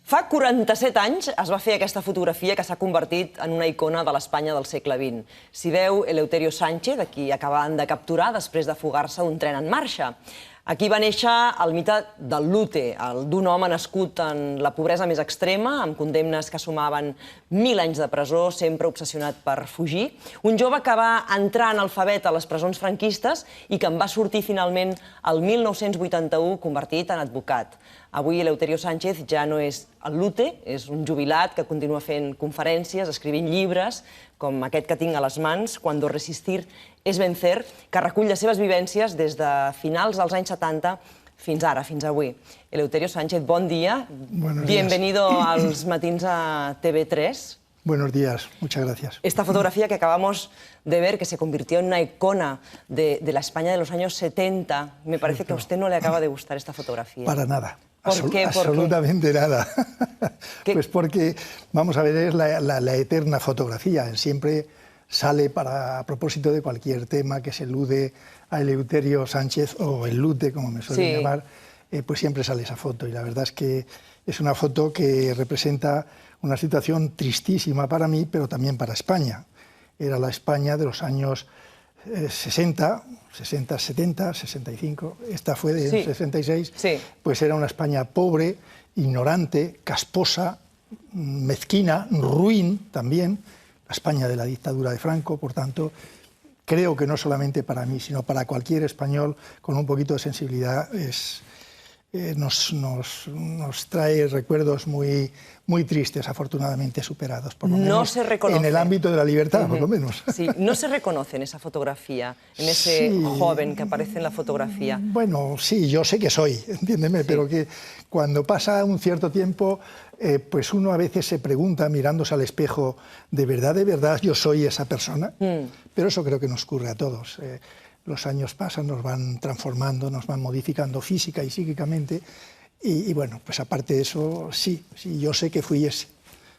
Fa 47 anys es va fer aquesta fotografia que s'ha convertit en una icona de l'Espanya del segle XX. S'hi veu Eleuterio Sánchez, a qui acabaven de capturar després de fugar-se d'un tren en marxa. Aquí va néixer el mite del Lute, el d'un home nascut en la pobresa més extrema, amb condemnes que sumaven 1.000 anys de presó, sempre obsessionat per fugir. Un jove que va entrar analfabet a les presons franquistes i que en va sortir finalment el 1981 convertit en advocat. Avui Eleuterio Sánchez ja no és el Lute, és un jubilat que continua fent conferències, escrivint llibres, com aquest que tinc a les mans, Cuando resistir es vencer, que recull les seves vivències des de finals dels anys 70 fins ara, fins avui. Eleuterio Sánchez, bon dia. Bienvenido als matins a TV3. Buenos días, muchas gracias. Esta fotografía que acabamos de ver, que se convirtió en una icona de la España de los años 70, me parece que a usted no le acaba de gustar esta fotografía. Para nada. ¿Por qué? Absolutamente nada. Pues porque, vamos a ver, es la eterna fotografía. Siempre sale a propósito de cualquier tema que se elude a Eleuterio Sánchez, o el Lute, como me suelen llamar, pues siempre sale esa foto. Y la verdad es que es una foto que representa una situación tristísima para mí, pero también para España. Era la España de los años 60, 70, 65, esta fue de 66, pues era una España pobre, ignorante, casposa, mezquina, ruin también, la España de la dictadura de Franco. Por tanto, creo que no solamente para mí, sino para cualquier español con un poquito de sensibilidad nos trae recuerdos muy tristes, afortunadamente superados, por lo menos no se reconoce en el ámbito de la libertad, por lo menos. Sí, no se reconoce en esa fotografía, en ese joven que aparece en la fotografía. Bueno, sí, yo sé que soy, entiéndeme, pero que cuando pasa un cierto tiempo, pues uno a veces se pregunta, mirándose al espejo, de verdad yo soy esa persona? Pero eso creo que nos ocurre a todos. Los años pasan, nos van transformando, nos van modificando física y psíquicamente, y bueno, pues aparte de eso, sí, yo sé que fui ese.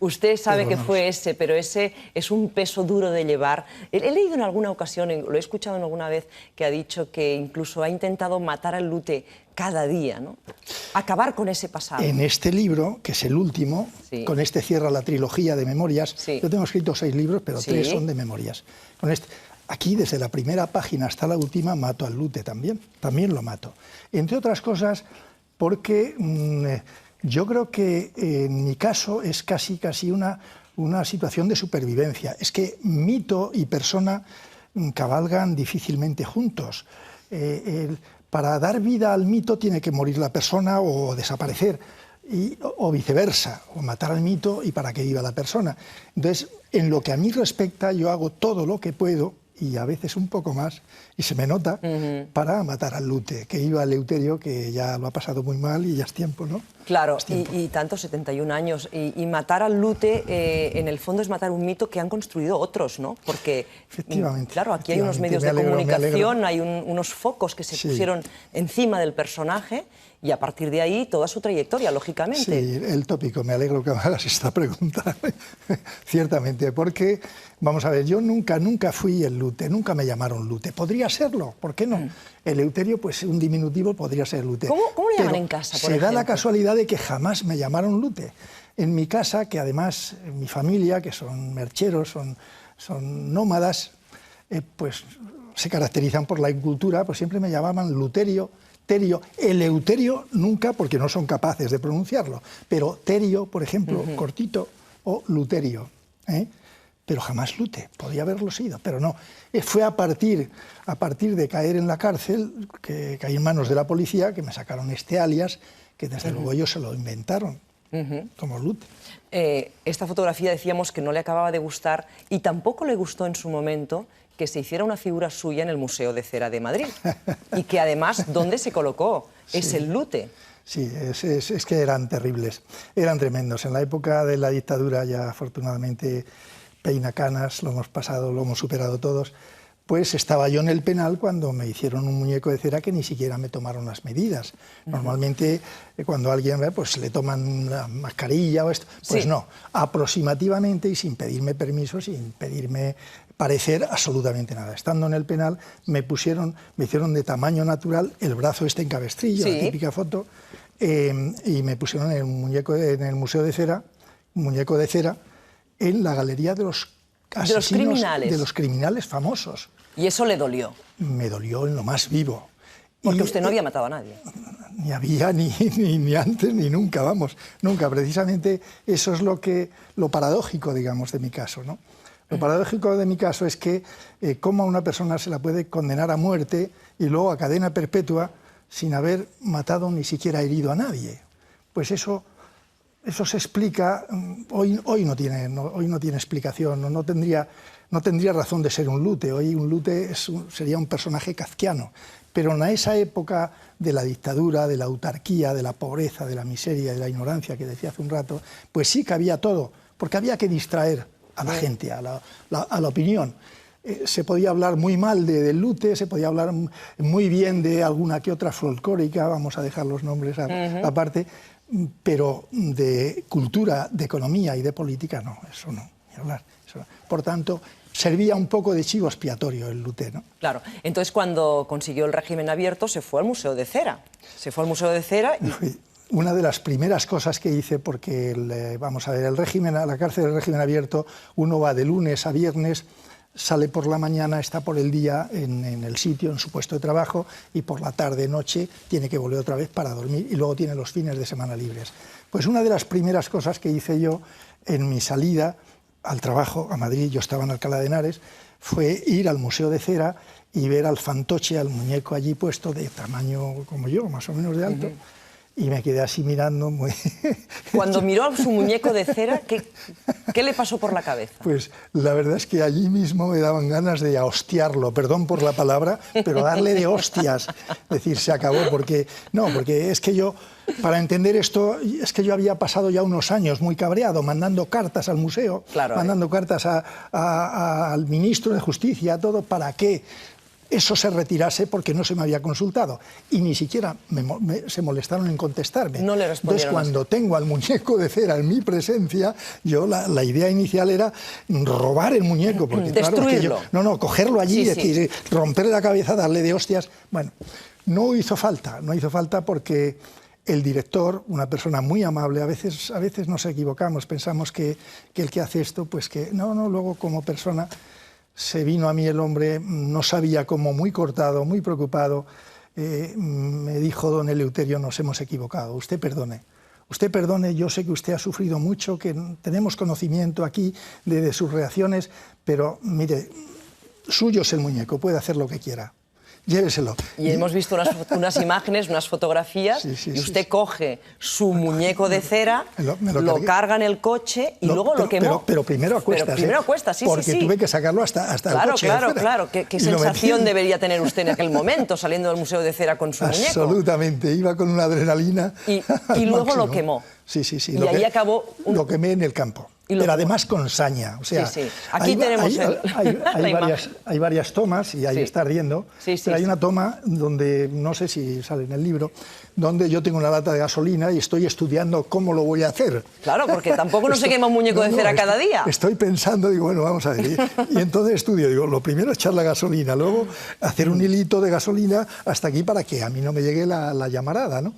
Usted sabe que fue ese, pero ese es un peso duro de llevar. He leído en alguna ocasión, lo he escuchado en alguna vez, que ha dicho que incluso ha intentado matar al Lute cada día, ¿no? Acabar con ese pasado. En este libro, que es el último, con este cierra la trilogía de memorias. Yo tengo escrito 6 libros, pero 3 son de memorias. Con este, aquí, desde la primera página hasta la última, mato al Lute también lo mato. Entre otras cosas, porque yo creo que en mi caso es casi una situación de supervivencia. Es que mito y persona cabalgan difícilmente juntos. Para dar vida al mito tiene que morir la persona o desaparecer, o viceversa, o matar al mito y para que viva la persona. Entonces, en lo que a mí respecta, yo hago todo lo que puedo, y a veces un poco más, y se me nota, para matar al Lute, que iba al Eleuterio, que ya lo ha pasado muy mal y ya es tiempo, ¿no? Claro, y tanto, 71 años, y matar al Lute, en el fondo es matar un mito que han construido otros, ¿no? Porque, efectivamente, claro, aquí hay unos medios de comunicación, hay unos focos que se pusieron encima del personaje, y a partir de ahí toda su trayectoria, lógicamente. Sí, el tópico, me alegro que me hagas esta pregunta, ciertamente, porque, vamos a ver, yo nunca fui el Lute, nunca me llamaron Lute. Podría serlo, ¿por qué no? Eleuterio, pues un diminutivo podría ser Lute. ¿Cómo le llaman en casa, por ejemplo? Se da la casualidad de que jamás me llamaron Lute. En mi casa, que además, mi familia, que son mercheros, son nómadas, pues se caracterizan por la incultura, pues siempre me llamaban Luterio, Terio. Eleuterio nunca, porque no son capaces de pronunciarlo, pero Terio, por ejemplo, cortito, o Luterio, pero jamás Lute. Podía haberlo sido, pero no. Fue a partir de caer en la cárcel, que caí en manos de la policía, que me sacaron este alias, que desde luego ellos se lo inventaron, como Lute. Esta fotografía decíamos que no le acababa de gustar, y tampoco le gustó en su momento que se hiciera una figura suya en el Museo de Cera de Madrid, y que además, ¿dónde se colocó? Es el Lute. Sí, es que eran terribles, eran tremendos. En la época de la dictadura, ya afortunadamente peinacanas, lo hemos pasado, lo hemos superado todos, pues estaba yo en el penal cuando me hicieron un muñeco de cera que ni siquiera me tomaron las medidas. Normalmente, cuando alguien ve, pues le toman la mascarilla o esto, pues no, aproximativamente y sin pedirme permiso, sin pedirme parecer absolutamente nada. Estando en el penal, me hicieron de tamaño natural el brazo este en cabestrillo, la típica foto, y me pusieron en el Museo de Cera, un muñeco de cera, en la galería de los asesinos, de los criminales famosos. ¿Y eso le dolió? Me dolió en lo más vivo. Porque usted no había matado a nadie. Ni había, ni antes, ni nunca, vamos, nunca. Precisamente eso es lo paradójico, digamos, de mi caso, ¿no? Lo paradójico de mi caso es que cómo a una persona se la puede condenar a muerte y luego a cadena perpetua sin haber matado ni siquiera herido a nadie. Pues eso se explica, hoy no tiene explicación, no tendría razón de ser un Lute. Hoy un Lute sería un personaje kafkiano. Pero en esa época de la dictadura, de la autarquía, de la pobreza, de la miseria, de la ignorancia que decía hace un rato, pues sí que había todo, porque había que distraer a la gente, a la opinión. Se podía hablar muy mal del Lute, se podía hablar muy bien de alguna que otra folclórica, vamos a dejar los nombres aparte, pero de cultura, de economía y de política no, eso no, ni hablar. Eso. Por tanto, servía un poco de chivo expiatorio el Lute, ¿no? Claro, entonces cuando consiguió el régimen abierto se fue al Museo de Cera. Se fue al Museo de Cera y... Una de las primeras cosas que hice, porque, vamos a ver, a la cárcel del régimen abierto, uno va de lunes a viernes, sale por la mañana, está por el día en el sitio, en su puesto de trabajo, y por la tarde, noche, tiene que volver otra vez para dormir, y luego tiene los fines de semana libres. Pues una de las primeras cosas que hice yo en mi salida al trabajo a Madrid, yo estaba en Alcalá de Henares, fue ir al Museo de Cera y ver al fantoche, al muñeco allí puesto de tamaño como yo, más o menos de alto, y me quedé así mirando muy... Cuando miró a su muñeco de cera, ¿qué le pasó por la cabeza? Pues la verdad es que allí mismo me daban ganas de hostiarlo, perdón por la palabra, pero darle de hostias, decir, se acabó, porque es que yo, para entender esto, es que yo había pasado ya unos años muy cabreado, mandando cartas al museo, claro, mandando cartas al ministro de Justicia, todo, ¿para qué? Eso se retirase porque no se me había consultado y ni siquiera se molestaron en contestarme. No le respondieron. Entonces, cuando tengo al muñeco de cera en mi presencia, yo la idea inicial era robar el muñeco. Porque, destruirlo. Claro, cogerlo allí, decir, romperle la cabeza, darle de hostias. Bueno, no hizo falta porque el director, una persona muy amable, a veces nos equivocamos, pensamos que el que hace esto, pues que no, luego como persona... Se vino a mí el hombre, no sabía cómo, muy cortado, muy preocupado. Me dijo: don Eleuterio, nos hemos equivocado, usted perdone, yo sé que usted ha sufrido mucho, que tenemos conocimiento aquí de sus reacciones, pero mire, suyo es el muñeco, puede hacer lo que quiera. Lléveselo. Y hemos visto unas imágenes, unas fotografías, y usted coge su muñeco de cera, lo carga en el coche y luego lo quemó. Pero primero a cuestas. Primero a cuestas, sí. Porque tuve que sacarlo hasta el coche. Claro. ¿Qué sensación debería tener usted en aquel momento, saliendo del Museo de Cera con su muñeco? Absolutamente, iba con una adrenalina. Y luego lo quemó. Sí. Y ahí acabó... Lo quemé en el campo. Pero además con saña, o sea, Aquí tenemos hay varias tomas y ahí está ardiendo, pero hay una toma donde, no sé si sale en el libro, donde yo tengo una lata de gasolina y estoy estudiando cómo lo voy a hacer. Claro, porque tampoco no se quema un muñeco de cera cada día. Estoy pensando, digo, bueno, vamos a ver, y entonces estudio, digo, lo primero es echar la gasolina, luego hacer un hilito de gasolina hasta aquí para que a mí no me llegue la llamarada, ¿no?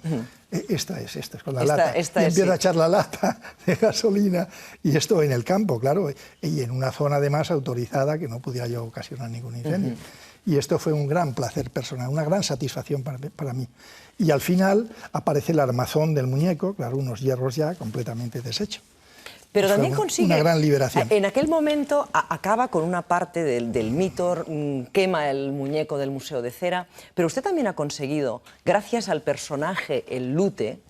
Esta es con la lata. Y empiezo a echar la lata de gasolina, y esto en el campo, claro, y en una zona además autorizada que no pudiera yo ocasionar ningún incendio. Y esto fue un gran placer personal, una gran satisfacción para mí. Y al final aparece el armazón del muñeco, claro, unos hierros ya completamente deshechos. Pero también consigue... Una gran liberación. En aquel momento acaba con una parte del mito, quema el muñeco del Museo de Cera, pero usted también ha conseguido, gracias al personaje, el Lute,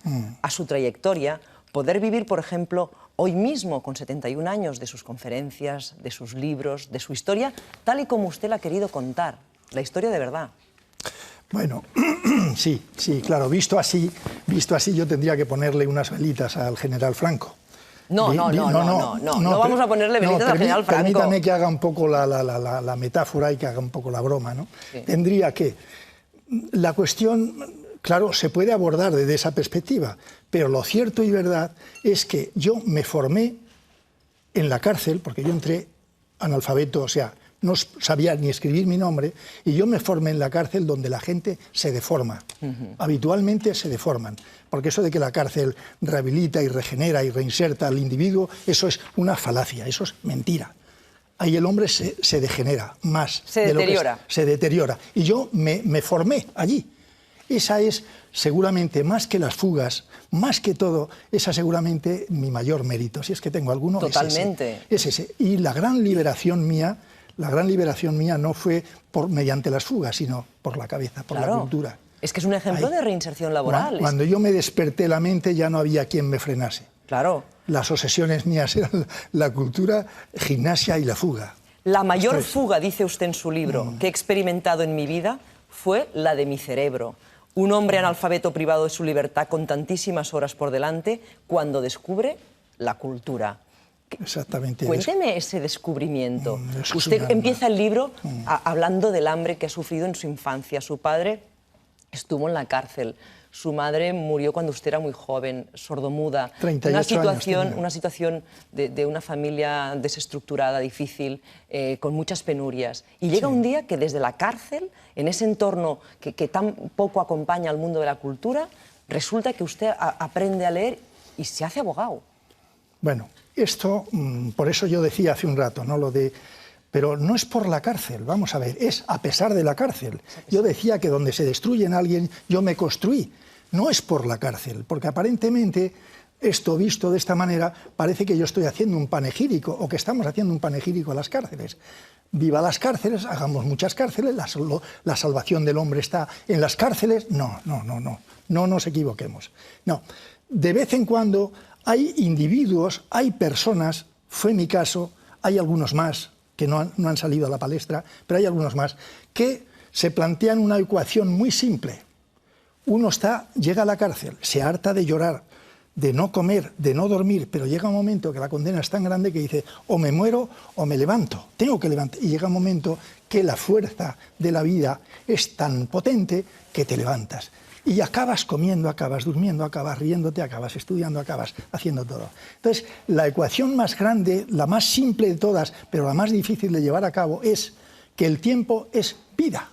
a su trayectoria, poder vivir, por ejemplo, hoy mismo, con 71 años, de sus conferencias, de sus libros, de su historia, tal y como usted la ha querido contar, la historia de verdad. Bueno, sí, claro, visto así yo tendría que ponerle unas velitas al general Franco. No vamos a ponerle velitas al general Franco. Permítame que haga un poco la metáfora y que haga un poco la broma, ¿no? Sí. Tendría que... La cuestión, claro, se puede abordar desde esa perspectiva, pero lo cierto y verdad es que yo me formé en la cárcel, porque yo entré analfabeto, o sea, no sabía ni escribir mi nombre, y yo me formé en la cárcel donde la gente se deforma. Habitualmente se deforman, porque eso de que la cárcel rehabilita y regenera y reinserta al individuo, eso es una falacia, eso es mentira. Ahí el hombre se degenera más. Se deteriora. Se deteriora. Y yo me formé allí. Esa es seguramente, más que las fugas, más que todo, esa seguramente mi mayor mérito. Si es que tengo alguno, totalmente. Es ese. Y la gran liberación mía no fue mediante las fugas, sino por la cabeza, por la cultura. Es que es un ejemplo de reinserción laboral. Cuando yo me desperté la mente ya no había quien me frenase. Claro. Las obsesiones mías eran la cultura, gimnasia y la fuga. La mayor fuga, dice usted en su libro, que he experimentado en mi vida fue la de mi cerebro. Un hombre analfabeto privado de su libertad con tantísimas horas por delante cuando descubre la cultura. Exactamente. Cuénteme ese descubrimiento. Usted empieza el libro hablando del hambre que ha sufrido en su infancia. Su padre estuvo en la cárcel. Su madre murió cuando usted era muy joven, sordomuda. 38 años. Una situación de una familia desestructurada, difícil, con muchas penurias. Y llega un día que desde la cárcel, en ese entorno que tan poco acompaña al mundo de la cultura, resulta que usted aprende a leer y se hace abogado. Bueno, esto, por eso yo decía hace un rato, ¿no? Pero no es por la cárcel, vamos a ver, es a pesar de la cárcel. Yo decía que donde se destruye a alguien, yo me construí. No es por la cárcel, porque aparentemente esto visto de esta manera parece que yo estoy haciendo un panegírico o que estamos haciendo un panegírico a las cárceles. Viva las cárceles, hagamos muchas cárceles, la salvación del hombre está en las cárceles. No nos equivoquemos. No, de vez en cuando hay individuos, hay personas, fue mi caso, hay algunos más que no han salido a la palestra, pero hay algunos más, que se plantean una ecuación muy simple. Uno llega a la cárcel, se harta de llorar, de no comer, de no dormir, pero llega un momento que la condena es tan grande que dice, o me muero o me levanto, tengo que levantar. Y llega un momento que la fuerza de la vida es tan potente que te levantas. Y acabas comiendo, acabas durmiendo, acabas riéndote, acabas estudiando, acabas haciendo todo. Entonces, la ecuación más grande, la más simple de todas, pero la más difícil de llevar a cabo, es que el tiempo es vida.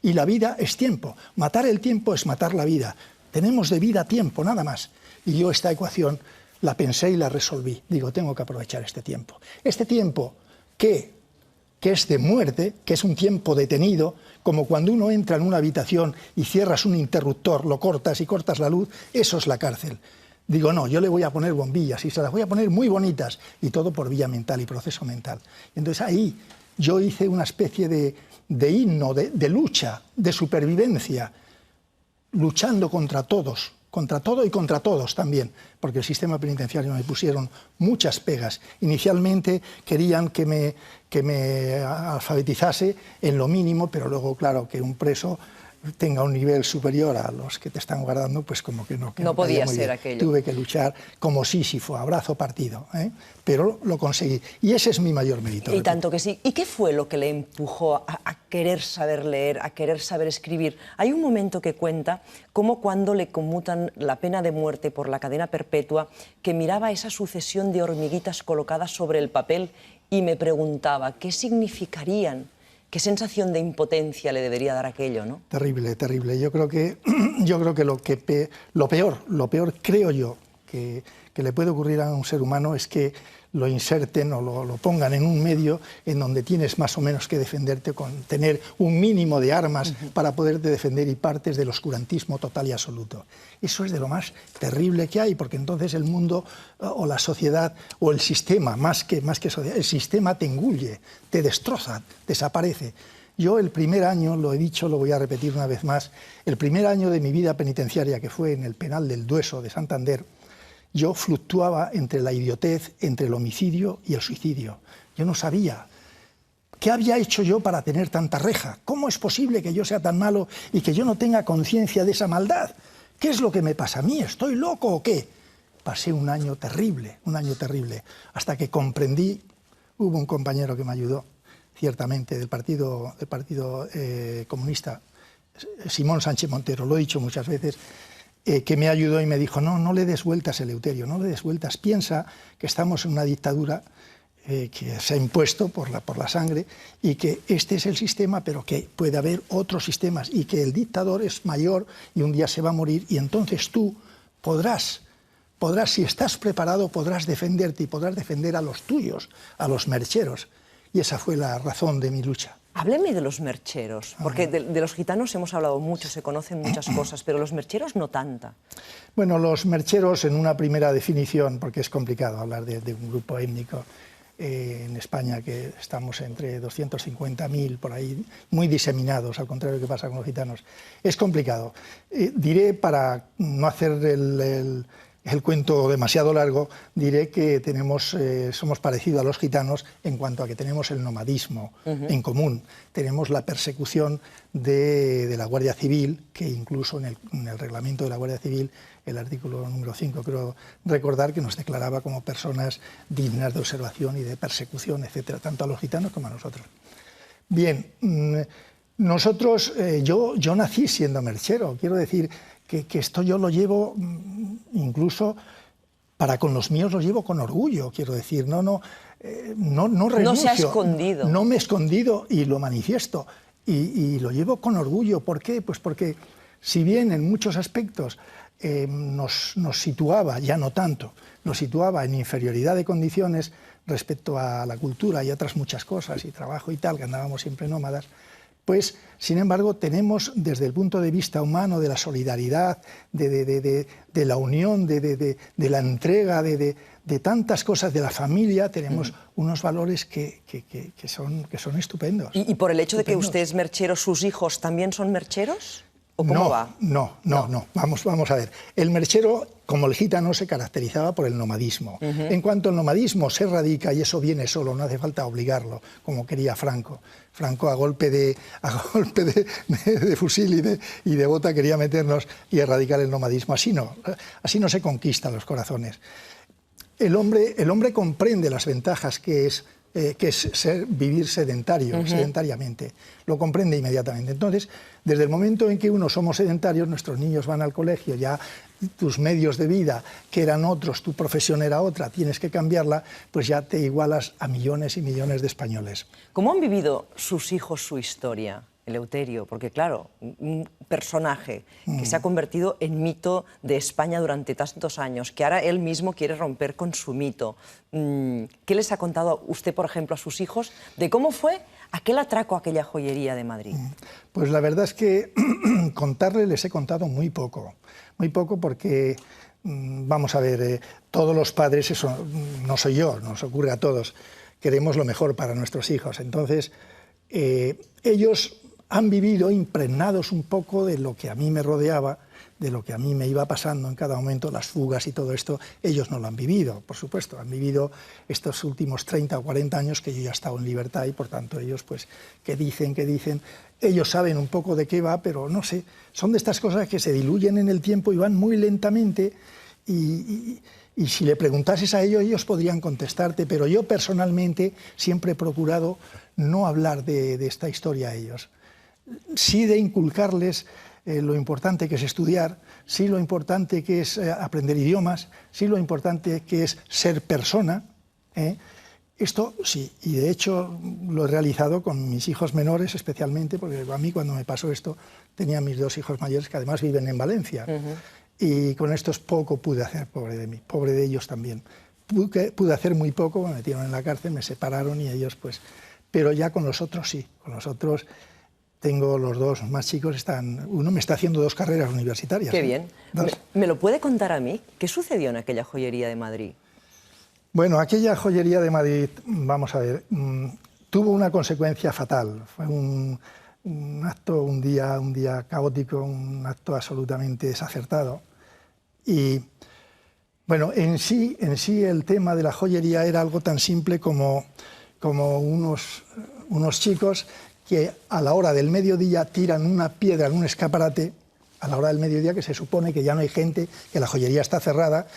Y la vida es tiempo. Matar el tiempo es matar la vida. Tenemos de vida tiempo, nada más. Y yo esta ecuación la pensé y la resolví. Digo, tengo que aprovechar este tiempo. Este tiempo que es de muerte, que es un tiempo detenido, como cuando uno entra en una habitación y cierras un interruptor, lo cortas y cortas la luz, eso es la cárcel. Digo, no, yo le voy a poner bombillas y se las voy a poner muy bonitas, y todo por vía mental y proceso mental. Entonces ahí yo hice una especie de himno, de lucha, de supervivencia, luchando contra todos, contra todo y contra todos también, porque el sistema penitenciario me pusieron muchas pegas. Inicialmente querían que me alfabetizase en lo mínimo, pero luego, claro, que un preso tenga un nivel superior a los que te están guardando, pues como que no. No podía ser aquello. Tuve que luchar como Sísifo, a brazo partido, pero lo conseguí. Y ese es mi mayor mérito. Y tanto que sí. ¿Y qué fue lo que le empujó a querer saber leer, a querer saber escribir? Hay un momento que cuenta cómo cuando le conmutan la pena de muerte por la cadena perpetua, que miraba esa sucesión de hormiguitas colocadas sobre el papel y me preguntaba qué significarían. ¿Qué sensación de impotencia le debería dar aquello, no? Terrible, terrible. Yo creo que lo peor creo yo que le puede ocurrir a un ser humano es que lo inserten o lo pongan en un medio en donde tienes más o menos que defenderte con tener un mínimo de armas para poderte defender y partes del oscurantismo total y absoluto. Eso es de lo más terrible que hay, porque entonces el mundo o la sociedad o el sistema, más que sociedad, el sistema te engulle, te destroza, desaparece. Yo el primer año, lo he dicho, lo voy a repetir una vez más, el primer año de mi vida penitenciaria, que fue en el penal del Dueso de Santander, yo fluctuaba entre la idiotez, entre el homicidio y el suicidio. Yo no sabía qué había hecho yo para tener tanta reja. ¿Cómo es posible que yo sea tan malo y que yo no tenga conciencia de esa maldad? ¿Qué es lo que me pasa a mí? ¿Estoy loco o qué? Pasé un año terrible, hasta que comprendí. Hubo un compañero que me ayudó, ciertamente, del Partido Comunista, Simón Sánchez Montero, lo he dicho muchas veces, que me ayudó y me dijo, no le des vueltas, Eleuterio, no le des vueltas, piensa que estamos en una dictadura, que se ha impuesto por la sangre, y que este es el sistema, pero que puede haber otros sistemas, y que el dictador es mayor y un día se va a morir, y entonces tú podrás, si estás preparado, podrás defenderte y podrás defender a los tuyos, a los mercheros. Y esa fue la razón de mi lucha. Hábleme de los mercheros, porque de los gitanos hemos hablado mucho, se conocen muchas cosas, pero los mercheros no tanta. Bueno, los mercheros, en una primera definición, porque es complicado hablar de un grupo étnico en España, que estamos entre 250.000, por ahí, muy diseminados, al contrario de lo que pasa con los gitanos. Es complicado. Diré, para no hacer el cuento demasiado largo, diré que somos parecidos a los gitanos en cuanto a que tenemos el nomadismo en común. Tenemos la persecución de la Guardia Civil, que incluso en el reglamento de la Guardia Civil, el artículo número 5, creo recordar, que nos declaraba como personas dignas de observación y de persecución, etcétera, tanto a los gitanos como a nosotros. Bien, nosotros, yo nací siendo merchero, quiero decir que esto yo lo llevo, incluso para con los míos lo llevo con orgullo, quiero decir, no renuncio. No se ha escondido. No me he escondido y lo manifiesto, y lo llevo con orgullo. ¿Por qué? Pues porque, si bien en muchos aspectos nos situaba, ya no tanto, nos situaba en inferioridad de condiciones respecto a la cultura y otras muchas cosas, y trabajo y tal, que andábamos siempre nómadas, pues, sin embargo, tenemos, desde el punto de vista humano, de la solidaridad, de la unión, de la entrega, de tantas cosas, de la familia, tenemos unos valores que son estupendos. ¿Y por el hecho de que usted es merchero, sus hijos también son mercheros? ¿O cómo va? No. Vamos a ver. El merchero, como el gitano, se caracterizaba por el nomadismo. En cuanto el nomadismo se radica, y eso viene solo, no hace falta obligarlo, como quería Franco. Franco, a golpe de fusil y de bota, quería meternos y erradicar el nomadismo. Así no se conquistan los corazones. El hombre comprende las ventajas que es vivir sedentariamente. Lo comprende inmediatamente. Entonces, desde el momento en que somos sedentarios, nuestros niños van al colegio, ya tus medios de vida, que eran otros, tu profesión era otra, tienes que cambiarla, pues ya te igualas a millones y millones de españoles. ¿Cómo han vivido sus hijos su historia, Eleuterio? Porque claro, un personaje que se ha convertido en mito de España durante tantos años, que ahora él mismo quiere romper con su mito. ¿Qué les ha contado usted, por ejemplo, a sus hijos de cómo fue aquel atraco a aquella joyería de Madrid? Pues la verdad es que contarles les he contado muy poco porque, vamos a ver, todos los padres, eso no soy yo, nos ocurre a todos, queremos lo mejor para nuestros hijos. Entonces, ellos han vivido impregnados un poco de lo que a mí me rodeaba, de lo que a mí me iba pasando en cada momento, las fugas y todo esto. Ellos no lo han vivido, por supuesto, han vivido estos últimos 30 o 40 años que yo ya he estado en libertad, y por tanto ellos, pues, ¿qué dicen? Ellos saben un poco de qué va, pero no sé, son de estas cosas que se diluyen en el tiempo y van muy lentamente, y si le preguntases a ellos, ellos podrían contestarte, pero yo personalmente siempre he procurado no hablar de esta historia a ellos. Sí de inculcarles lo importante que es estudiar, sí lo importante que es aprender idiomas, sí lo importante que es ser persona. Esto sí, y de hecho lo he realizado con mis hijos menores especialmente, porque a mí cuando me pasó esto tenía mis dos hijos mayores que además viven en Valencia. Y con estos poco pude hacer, pobre de mí, pobre de ellos también. Pude hacer muy poco, me metieron en la cárcel, me separaron y ellos pues... Pero ya con los otros sí, con los otros tengo los dos más chicos, uno me está haciendo 2 carreras universitarias. Qué bien. ¿Me lo puede contar a mí? ¿Qué sucedió en aquella joyería de Madrid? Bueno, aquella joyería de Madrid, vamos a ver, tuvo una consecuencia fatal. Fue un acto, un día caótico, un acto absolutamente desacertado. Y bueno, en sí el tema de la joyería era algo tan simple como unos chicos que a la hora del mediodía tiran una piedra en un escaparate, a la hora del mediodía, que se supone que ya no hay gente, que la joyería está cerrada,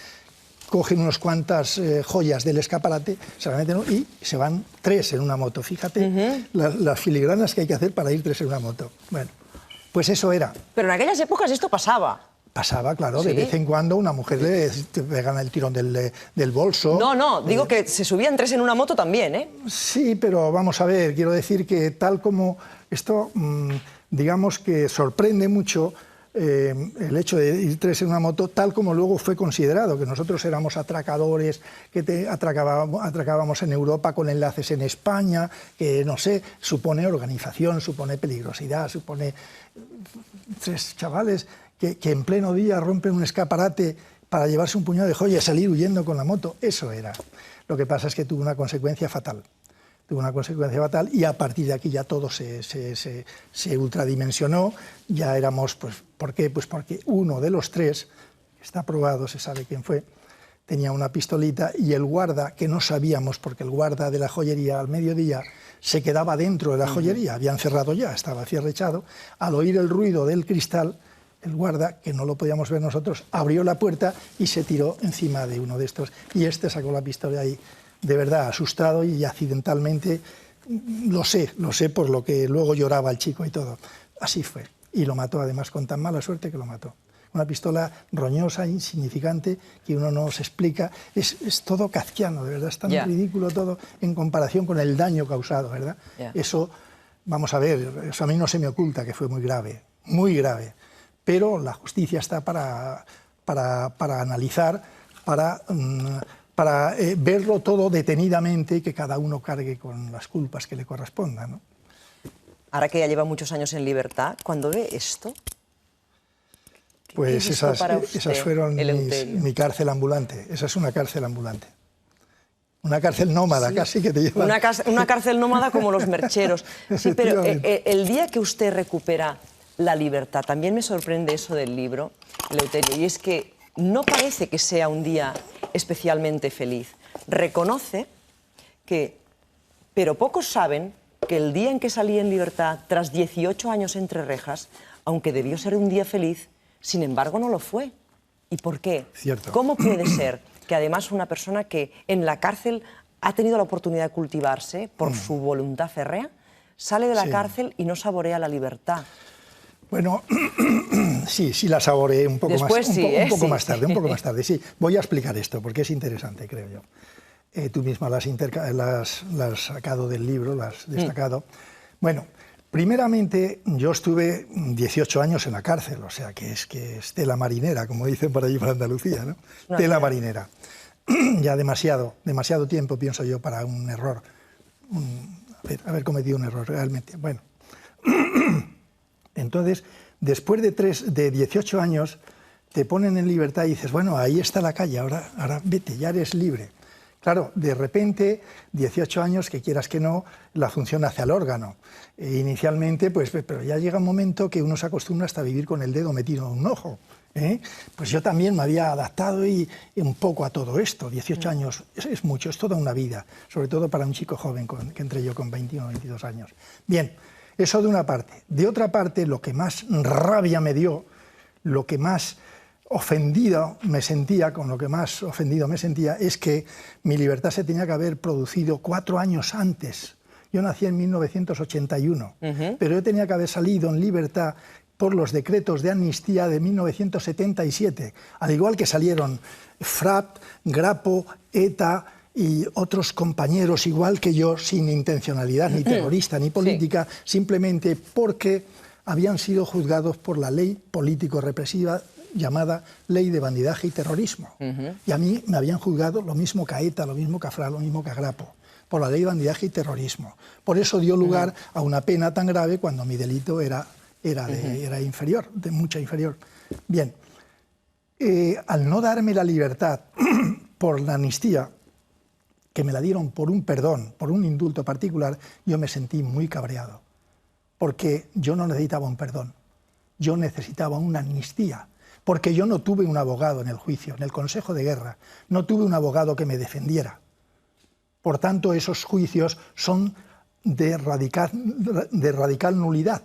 cogen unas cuantas joyas del escaparate, se las meten y se van 3 en una moto. Fíjate las filigranas que hay que hacer para ir 3 en una moto. Bueno, pues eso era. Pero en aquellas épocas esto pasaba. Pasaba, claro, de vez en cuando una mujer le pegan el tirón del bolso. No, digo que se subían 3 en una moto también, ¿eh? Sí, pero vamos a ver, quiero decir que tal como esto, digamos que sorprende mucho el hecho de ir 3 en una moto, tal como luego fue considerado, que nosotros éramos atracadores, que atracábamos en Europa con enlaces en España, que no sé, supone organización, supone peligrosidad, supone 3 chavales que en pleno día rompen un escaparate para llevarse un puñado de joyas y salir huyendo con la moto. Eso era. Lo que pasa es que tuvo una consecuencia fatal. Tuvo una consecuencia fatal y a partir de aquí ya todo se ultradimensionó. Ya éramos, pues, ¿por qué? Pues porque uno de los 3, está probado, se sabe quién fue, tenía una pistolita y el guarda, que no sabíamos porque el guarda de la joyería al mediodía se quedaba dentro de la joyería, habían cerrado ya, estaba cierrechado, al oír el ruido del cristal, el guarda, que no lo podíamos ver nosotros, abrió la puerta y se tiró encima de uno de estos. Y este sacó la pistola ahí, de verdad, asustado y accidentalmente, lo sé por lo que luego lloraba el chico y todo. Así fue. Y lo mató, además, con tan mala suerte que lo mató. Una pistola roñosa, insignificante, que uno no se explica. Es todo kafkiano, de verdad, es tan ridículo todo en comparación con el daño causado, ¿verdad? Eso, vamos a ver, eso a mí no se me oculta que fue muy grave, muy grave. Pero la justicia está para analizar, para verlo todo detenidamente y que cada uno cargue con las culpas que le correspondan, ¿no? Ahora que ya lleva muchos años en libertad, cuando ve esto... Pues esas fueron mi cárcel ambulante. Esa es una cárcel ambulante. Una cárcel nómada, casi, que te lleva... Una cárcel nómada como los mercheros. Sí, pero el día que usted recupera la libertad, también me sorprende eso del libro, Eleuterio, y es que no parece que sea un día especialmente feliz. Reconoce que, pero pocos saben que el día en que salí en libertad, tras 18 años entre rejas, aunque debió ser un día feliz, sin embargo no lo fue. ¿Y por qué? Cierto. ¿Cómo puede ser que además una persona que en la cárcel ha tenido la oportunidad de cultivarse por su voluntad férrea, sale de la cárcel y no saborea la libertad? Bueno, sí la saboreé un poco más tarde, sí. Voy a explicar esto, porque es interesante, creo yo. Tú misma la has sacado del libro, la has destacado. Bueno, primeramente, yo estuve 18 años en la cárcel, o sea, que es tela marinera, como dicen por allí por Andalucía, ¿no? Tela marinera. Ya demasiado tiempo, pienso yo, para un error. Haber cometido un error, realmente. Bueno. Entonces, después de 18 años, te ponen en libertad y dices, bueno, ahí está la calle, ahora vete, ya eres libre. Claro, de repente, 18 años, que quieras que no, la función hace al órgano. Inicialmente, pues, pero ya llega un momento que uno se acostumbra hasta a vivir con el dedo metido en un ojo. Pues yo también me había adaptado y un poco a todo esto. 18 años es mucho, es toda una vida, sobre todo para un chico joven, que entré yo con 21 o 22 años. Bien. Eso de una parte. De otra parte, lo que más rabia me dio, lo que más ofendido me sentía, es que mi libertad se tenía que haber producido 4 años antes. Yo nací en 1981, pero yo tenía que haber salido en libertad por los decretos de amnistía de 1977, al igual que salieron FRAP, Grapo, ETA y otros compañeros igual que yo, sin intencionalidad ni terrorista ni política, simplemente porque habían sido juzgados por la ley político-represiva llamada Ley de Bandidaje y Terrorismo. Y a mí me habían juzgado lo mismo que a ETA, lo mismo que a FRA, lo mismo que a Grapo, por la Ley de Bandidaje y Terrorismo. Por eso dio lugar a una pena tan grave cuando mi delito era inferior, de mucha inferior. Bien, al no darme la libertad por la amnistía, que me la dieron por un perdón, por un indulto particular, yo me sentí muy cabreado, porque yo no necesitaba un perdón, yo necesitaba una amnistía, porque yo no tuve un abogado en el juicio, en el Consejo de Guerra, no tuve un abogado que me defendiera. Por tanto, esos juicios son de radical nulidad,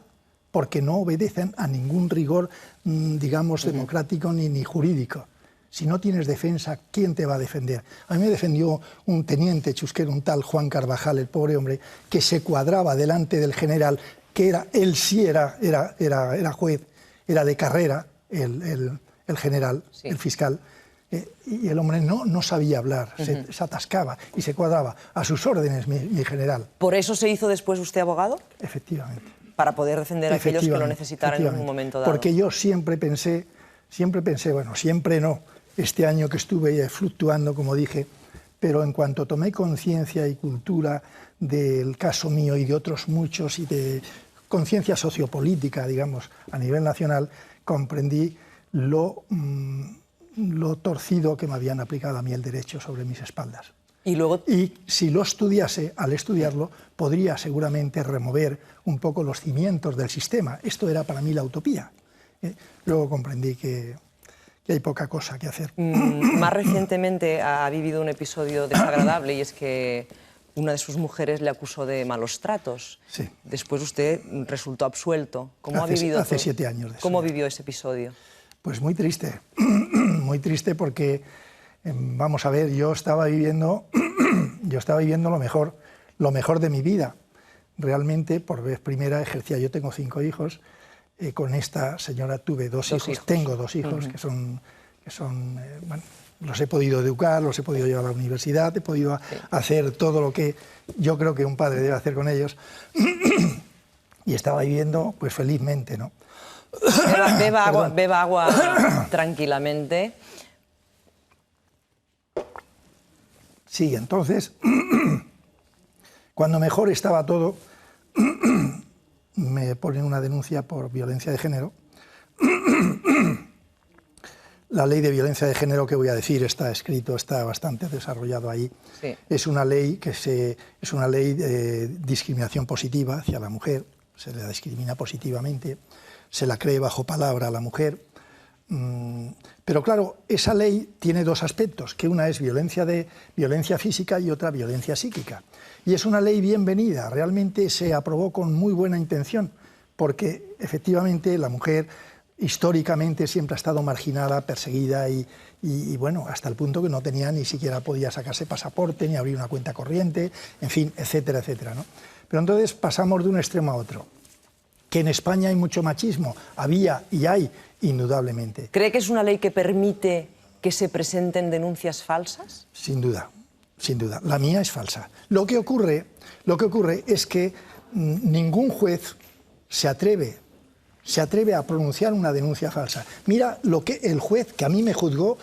porque no obedecen a ningún rigor, digamos, democrático ni jurídico. Si no tienes defensa, ¿quién te va a defender? A mí me defendió un teniente chusquero, un tal Juan Carvajal, el pobre hombre, que se cuadraba delante del general, que él sí era juez, era de carrera, el el general, el fiscal, y el hombre no sabía hablar, se atascaba y se cuadraba. A sus órdenes, mi general. ¿Por eso se hizo después usted abogado? Efectivamente. Para poder defender a aquellos que lo necesitaran en un momento dado. Porque yo siempre pensé, bueno, siempre no, este año que estuve fluctuando, como dije, pero en cuanto tomé conciencia y cultura del caso mío y de otros muchos, y de conciencia sociopolítica, digamos, a nivel nacional, comprendí lo torcido que me habían aplicado a mí el derecho sobre mis espaldas. Y si lo estudiase, al estudiarlo, podría seguramente remover un poco los cimientos del sistema. Esto era para mí la utopía. Luego comprendí que hay poca cosa que hacer. Más recientemente ha vivido un episodio desagradable, y es que una de sus mujeres le acusó de malos tratos. Sí. Después usted resultó absuelto. ¿Cómo ha vivido hace 7 años de eso. ¿Cómo vivió ese episodio? Pues muy triste. Muy triste porque, vamos a ver, yo estaba viviendo lo mejor de mi vida. Realmente, por vez primera ejercía. Yo tengo 5 hijos. Con esta señora tuve dos hijos. Tengo 2 hijos que son bueno, los he podido educar, los he podido llevar a la universidad, he podido hacer todo lo que yo creo que un padre debe hacer con ellos. Y estaba viviendo pues felizmente, ¿no? Beba agua tranquilamente. Sí, entonces, cuando mejor estaba todo, me ponen una denuncia por violencia de género. La ley de violencia de género, que voy a decir, está escrito, está bastante desarrollado ahí. Sí. Es una ley de discriminación positiva hacia la mujer, se la discrimina positivamente, se la cree bajo palabra a la mujer. Pero claro, esa ley tiene 2 aspectos, que una es violencia física y otra violencia psíquica. Y es una ley bienvenida, realmente se aprobó con muy buena intención, porque efectivamente la mujer históricamente siempre ha estado marginada, perseguida y bueno, hasta el punto que no tenía, ni siquiera podía sacarse pasaporte, ni abrir una cuenta corriente, en fin, etcétera, etcétera, ¿no? Pero entonces pasamos de un extremo a otro. Que en España hay mucho machismo, había y hay, indudablemente. ¿Cree que es una ley que permite que se presenten denuncias falsas? Sin duda, sin duda. La mía es falsa. Lo que ocurre es que ningún juez se atreve a pronunciar una denuncia falsa. Mira lo que el juez que a mí me juzgó,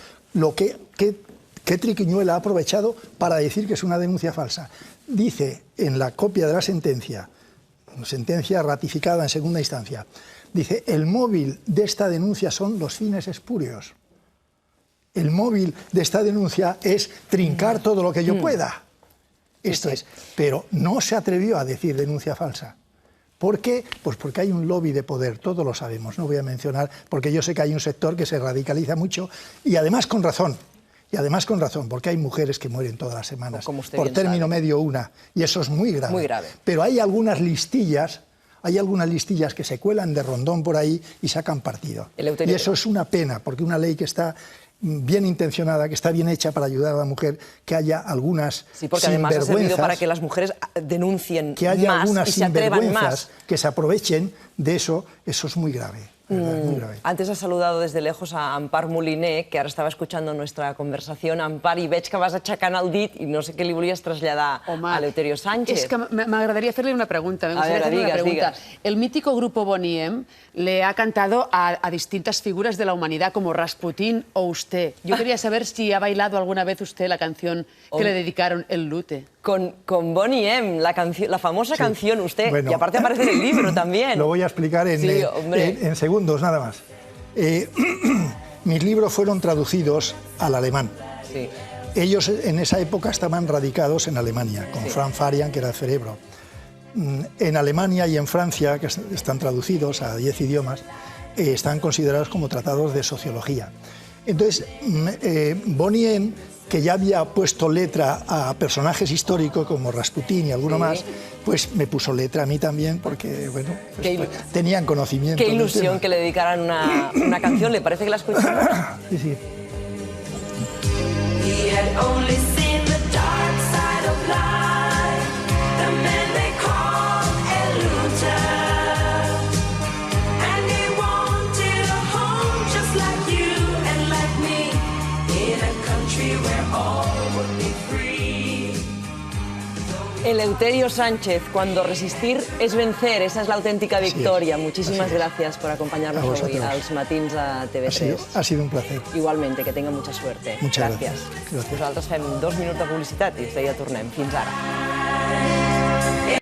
qué triquiñuela ha aprovechado para decir que es una denuncia falsa. Dice en la copia de la sentencia ratificada en segunda instancia, dice: el móvil de esta denuncia son los fines espurios. El móvil de esta denuncia es trincar todo lo que yo pueda. Esto es. Pero no se atrevió a decir denuncia falsa. ¿Por qué? Pues porque hay un lobby de poder, todos lo sabemos, no voy a mencionar, porque yo sé que hay un sector que se radicaliza mucho, y además con razón, porque hay mujeres que mueren todas las semanas, por término medio una, y eso es muy grave. Muy grave. Pero hay algunas listillas que se cuelan de rondón por ahí y sacan partido. Y eso es una pena, porque una ley que está bien intencionada, que está bien hecha para ayudar a la mujer, que haya algunas sinvergüenzas... Sí, porque además ha servido para que las mujeres denuncien que haya más algunas y se atrevan más. Que se aprovechen de eso es muy grave. Muy grave. Antes ha saludado desde lejos a Ampar Moliner, que ara estava escuchando nuestra conversació. Ampar, i veig que vas aixecant el dit i no sé què li volies traslladar a Eleuterio Sánchez. Es que m'agradaría hacerle una pregunta. El mítico grupo Boney M le ha cantado a distintas figuras de la humanidad, como Rasputín o usted. Yo quería saber si ha bailado alguna vez usted la canción que le dedicaron, El Lute. Con Boney M, la famosa canción, usted, bueno, y aparte aparece en el libro también. Lo voy a explicar en segundos, nada más. Mis libros fueron traducidos al alemán. Sí. Ellos en esa época estaban radicados en Alemania, con Frank Farian, que era el cerebro. En Alemania y en Francia, que están traducidos a 10 idiomas, están considerados como tratados de sociología. Entonces, Boney M, que ya había puesto letra a personajes históricos como Rasputín y alguno más, pues me puso letra a mí también, porque bueno, pues tenían conocimiento. Qué ilusión que le dedicaran una canción. ¿Le parece que la escuchamos? Sí, sí. Eleuterio Sánchez, cuando resistir es vencer, esa es la auténtica victoria. Muchísimas gracias por acompañarnos hoy als matins a TV3. Ha sido un placer. Igualmente, que tenga mucha suerte. Muchas gràcies. Gràcies. Nosaltres fem 2 minuts de publicitat i de seguida tornem. Fins ara.